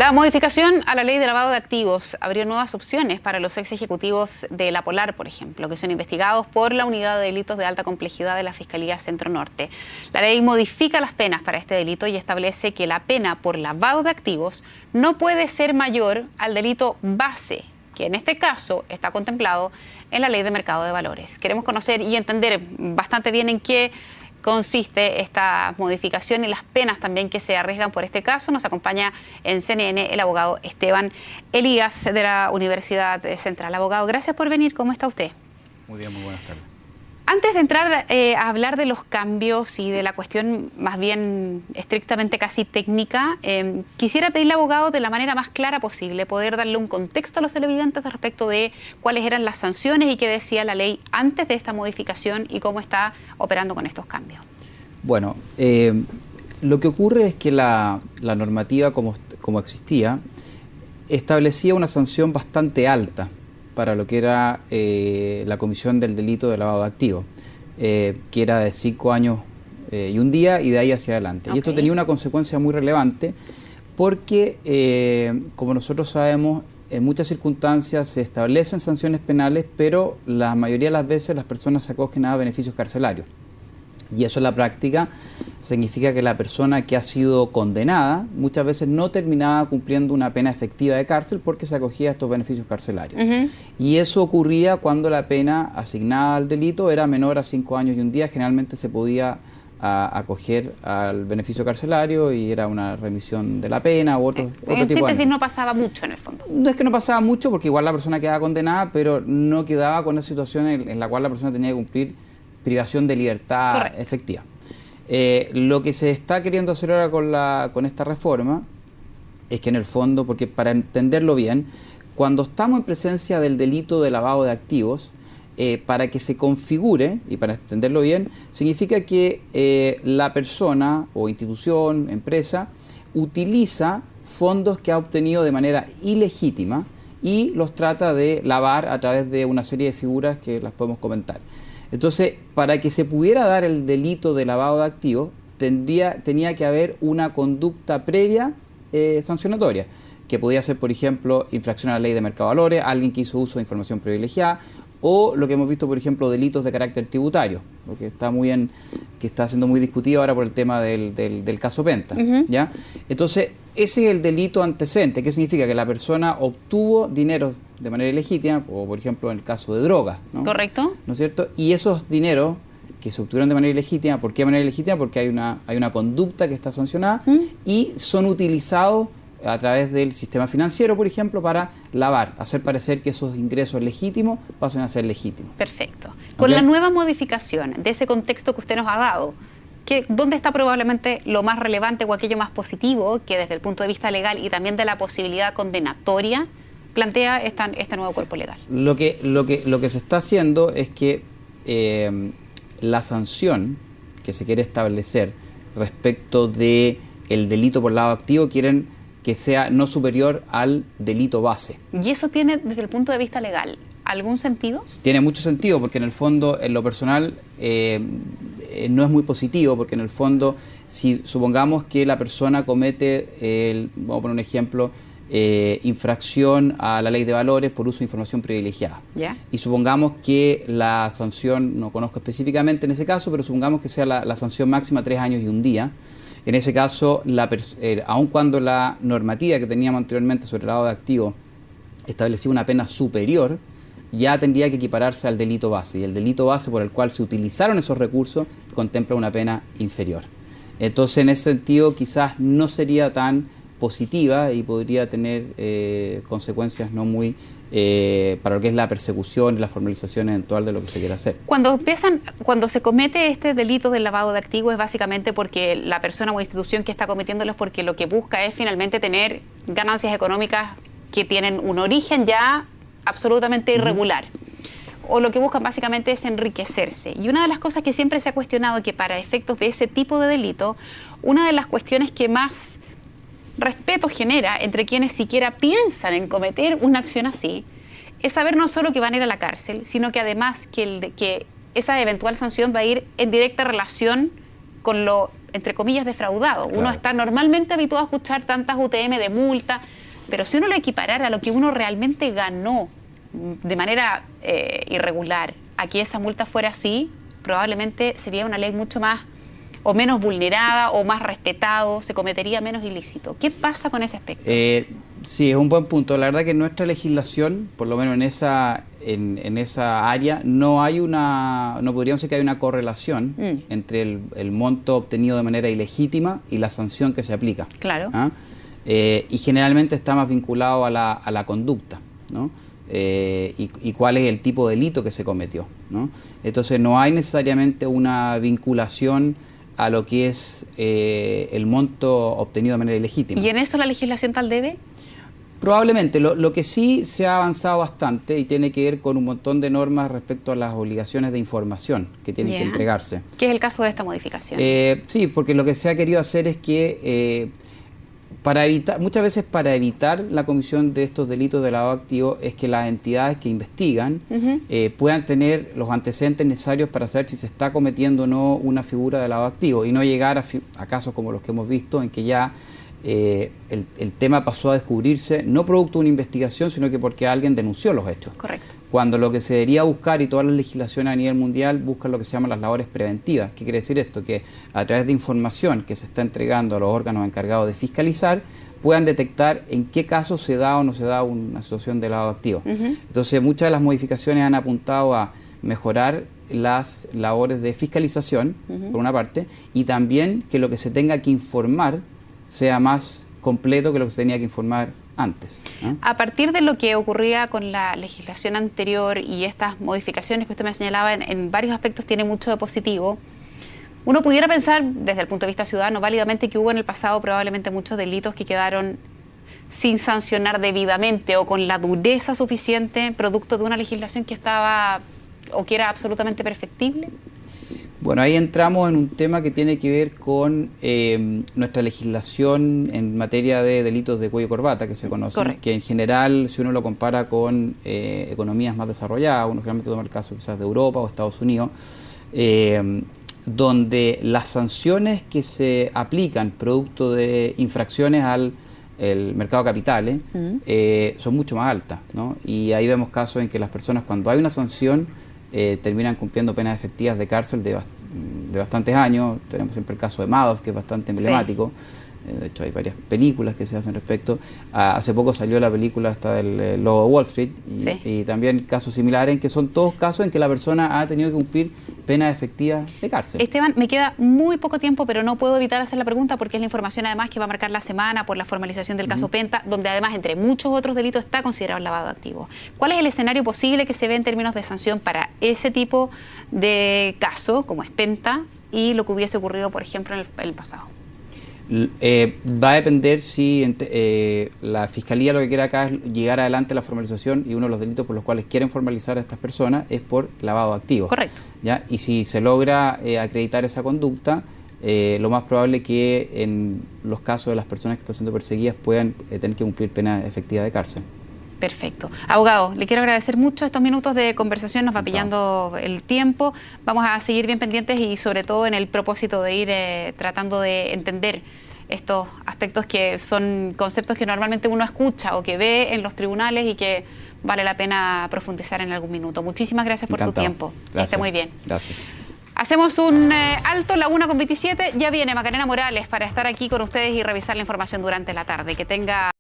La modificación a la ley de lavado de activos abrió nuevas opciones para los ex ejecutivos de La Polar, por ejemplo, que son investigados por la Unidad de Delitos de Alta Complejidad de la Fiscalía Centro Norte. La ley modifica las penas para este delito y establece que la pena por lavado de activos no puede ser mayor al delito base, que en este caso está contemplado en la Ley de Mercado de Valores. Queremos conocer y entender bastante bien en qué consiste esta modificación y las penas también que se arriesgan por este caso. Nos acompaña en CNN el abogado Esteban Elías de la Universidad Central. Abogado, gracias por venir. ¿Cómo está usted? Muy bien, muy buenas tardes. Antes de entrar a hablar de los cambios y de la cuestión más bien estrictamente casi técnica, quisiera pedirle, abogado, de la manera más clara posible, poder darle un contexto a los televidentes respecto de cuáles eran las sanciones y qué decía la ley antes de esta modificación y cómo está operando con estos cambios. Bueno, lo que ocurre es que la normativa como existía establecía una sanción bastante alta para lo que era la comisión del delito de lavado de activos, que era de 5 años y un día y de ahí hacia adelante. Okay. Y esto tenía una consecuencia muy relevante porque, como nosotros sabemos, en muchas circunstancias se establecen sanciones penales, pero la mayoría de las veces las personas se acogen a beneficios carcelarios. Y eso en la práctica significa que la persona que ha sido condenada muchas veces no terminaba cumpliendo una pena efectiva de cárcel porque se acogía a estos beneficios carcelarios. Y eso ocurría cuando la pena asignada al delito era menor a 5 años y un día. Generalmente se podía acoger al beneficio carcelario y era una remisión de la pena u otro tipo de... En síntesis, no pasaba mucho en el fondo. No es que no pasaba mucho porque igual la persona quedaba condenada, pero no quedaba con una situación en la cual la persona tenía que cumplir privación de libertad Correcto. efectiva. Lo que se está queriendo hacer ahora con esta reforma es que en el fondo, porque para entenderlo bien, cuando estamos en presencia del delito de lavado de activos, para que se configure, y para entenderlo bien, significa que la persona o institución, empresa, utiliza fondos que ha obtenido de manera ilegítima y los trata de lavar a través de una serie de figuras que las podemos comentar. Entonces, para que se pudiera dar el delito de lavado de activos, tenía que haber una conducta previa sancionatoria, que podía ser, por ejemplo, infracción a la Ley de Mercado de Valores, alguien que hizo uso de información privilegiada, o lo que hemos visto, por ejemplo, delitos de carácter tributario, lo que está siendo muy discutido ahora por el tema del caso Penta. ¿Ya? Entonces, ese es el delito antecedente. ¿Qué significa? Que la persona obtuvo dinero de manera ilegítima, o por ejemplo en el caso de drogas, ¿no? Correcto. ¿No es cierto? Y esos dineros que se obtuvieron de manera ilegítima, ¿por qué de manera ilegítima? Porque hay una conducta que está sancionada y son utilizados a través del sistema financiero, por ejemplo, para lavar, hacer parecer que esos ingresos legítimos pasen a ser legítimos. Perfecto. Con la nueva modificación de ese contexto que usted nos ha dado, ¿dónde está probablemente lo más relevante o aquello más positivo que desde el punto de vista legal y también de la posibilidad condenatoria plantea este nuevo cuerpo legal? Lo que se está haciendo es que la sanción que se quiere establecer respecto de el delito por lavado activo quieren que sea no superior al delito base. ¿Y eso tiene, desde el punto de vista legal, algún sentido? Tiene mucho sentido, porque en el fondo, en lo personal, no es muy positivo, porque en el fondo, si supongamos que la persona comete, vamos a poner un ejemplo, infracción a la Ley de Valores por uso de información privilegiada. ¿Ya? Y supongamos que la sanción, no conozco específicamente en ese caso, pero supongamos que sea la sanción máxima 3 años y un día. En ese caso, aun cuando la normativa que teníamos anteriormente sobre el lavado de activos establecía una pena superior, ya tendría que equipararse al delito base. Y el delito base por el cual se utilizaron esos recursos contempla una pena inferior. Entonces, en ese sentido, quizás no sería tan positiva y podría tener consecuencias no muy para lo que es la persecución y la formalización eventual de lo que se quiera hacer. Cuando se comete este delito del lavado de activos es básicamente porque la persona o institución que está cometiéndolo es porque lo que busca es finalmente tener ganancias económicas que tienen un origen ya absolutamente irregular. O lo que buscan básicamente es enriquecerse. Y una de las cosas que siempre se ha cuestionado, que para efectos de ese tipo de delito, una de las cuestiones que más respeto genera entre quienes siquiera piensan en cometer una acción así, es saber no solo que van a ir a la cárcel, sino que además que esa eventual sanción va a ir en directa relación con lo entre comillas, defraudado. Claro. Uno está normalmente habituado a escuchar tantas UTM de multa, pero si uno lo equiparara a lo que uno realmente ganó de manera irregular, a que esa multa fuera así, probablemente sería una ley mucho más o menos vulnerada o más respetado, se cometería menos ilícito. ¿Qué pasa con ese aspecto? Sí, es un buen punto. La verdad que en nuestra legislación, por lo menos en esa área, no podríamos decir que hay una correlación entre el monto obtenido de manera ilegítima y la sanción que se aplica. Claro. ¿Ah? Y generalmente está más vinculado a la conducta, ¿no? Y cuál es el tipo de delito que se cometió, ¿no? Entonces no hay necesariamente una vinculación a lo que es el monto obtenido de manera ilegítima. ¿Y en eso la legislación tal debe? Probablemente. Lo que sí se ha avanzado bastante y tiene que ver con un montón de normas respecto a las obligaciones de información que tienen que entregarse. ¿Qué es el caso de esta modificación? Sí, porque lo que se ha querido hacer es que muchas veces para evitar la comisión de estos delitos de lavado de activos es que las entidades que investigan puedan tener los antecedentes necesarios para saber si se está cometiendo o no una figura de lavado de activos y no llegar a casos como los que hemos visto en que ya el tema pasó a descubrirse no producto de una investigación, sino que porque alguien denunció los hechos. Correcto. Cuando lo que se debería buscar, y todas las legislaciones a nivel mundial buscan lo que se llaman las labores preventivas. ¿Qué quiere decir esto? Que a través de información que se está entregando a los órganos encargados de fiscalizar, puedan detectar en qué caso se da o no se da una situación de lavado de activos. Entonces, muchas de las modificaciones han apuntado a mejorar las labores de fiscalización, por una parte, y también que lo que se tenga que informar sea más completo que lo que se tenía que informar antes, ¿no? A partir de lo que ocurría con la legislación anterior y estas modificaciones que usted me señalaba, en varios aspectos tiene mucho de positivo. Uno pudiera pensar, desde el punto de vista ciudadano, válidamente que hubo en el pasado probablemente muchos delitos que quedaron sin sancionar debidamente o con la dureza suficiente, producto de una legislación que estaba o que era absolutamente perfectible. Bueno, ahí entramos en un tema que tiene que ver con nuestra legislación en materia de delitos de cuello y corbata, que se conocen. Correcto. Que en general, si uno lo compara con economías más desarrolladas, uno generalmente toma el caso quizás de Europa o Estados Unidos, donde las sanciones que se aplican producto de infracciones al mercado de capitales son mucho más altas, ¿no? Y ahí vemos casos en que las personas, cuando hay una sanción, terminan cumpliendo penas efectivas de cárcel de bastantes años. Tenemos siempre el caso de Madoff, que es bastante emblemático. Sí. De hecho, hay varias películas que se hacen respecto. Hace poco salió la película hasta del Lobo de Wall Street y también casos similares, en que son todos casos en que la persona ha tenido que cumplir penas efectivas de cárcel. Esteban, me queda muy poco tiempo, pero no puedo evitar hacer la pregunta porque es la información además que va a marcar la semana por la formalización del caso Penta, donde además entre muchos otros delitos está considerado el lavado de activos. ¿Cuál es el escenario posible que se ve en términos de sanción para ese tipo de caso, como es Penta, y lo que hubiese ocurrido, por ejemplo, en el pasado? Va a depender si la Fiscalía lo que quiere acá es llegar adelante la formalización, y uno de los delitos por los cuales quieren formalizar a estas personas es por lavado de activos. Correcto. ¿Ya? Y si se logra acreditar esa conducta, lo más probable es que en los casos de las personas que están siendo perseguidas puedan tener que cumplir pena efectiva de cárcel. Perfecto. Abogado, le quiero agradecer mucho estos minutos de conversación, nos va pillando el tiempo. Vamos a seguir bien pendientes y sobre todo en el propósito de ir tratando de entender estos aspectos que son conceptos que normalmente uno escucha o que ve en los tribunales y que vale la pena profundizar en algún minuto. Muchísimas gracias por su tiempo. Gracias. Que esté muy bien. Gracias. Hacemos un alto, la 1:27. Ya viene Macarena Morales para estar aquí con ustedes y revisar la información durante la tarde. Que tenga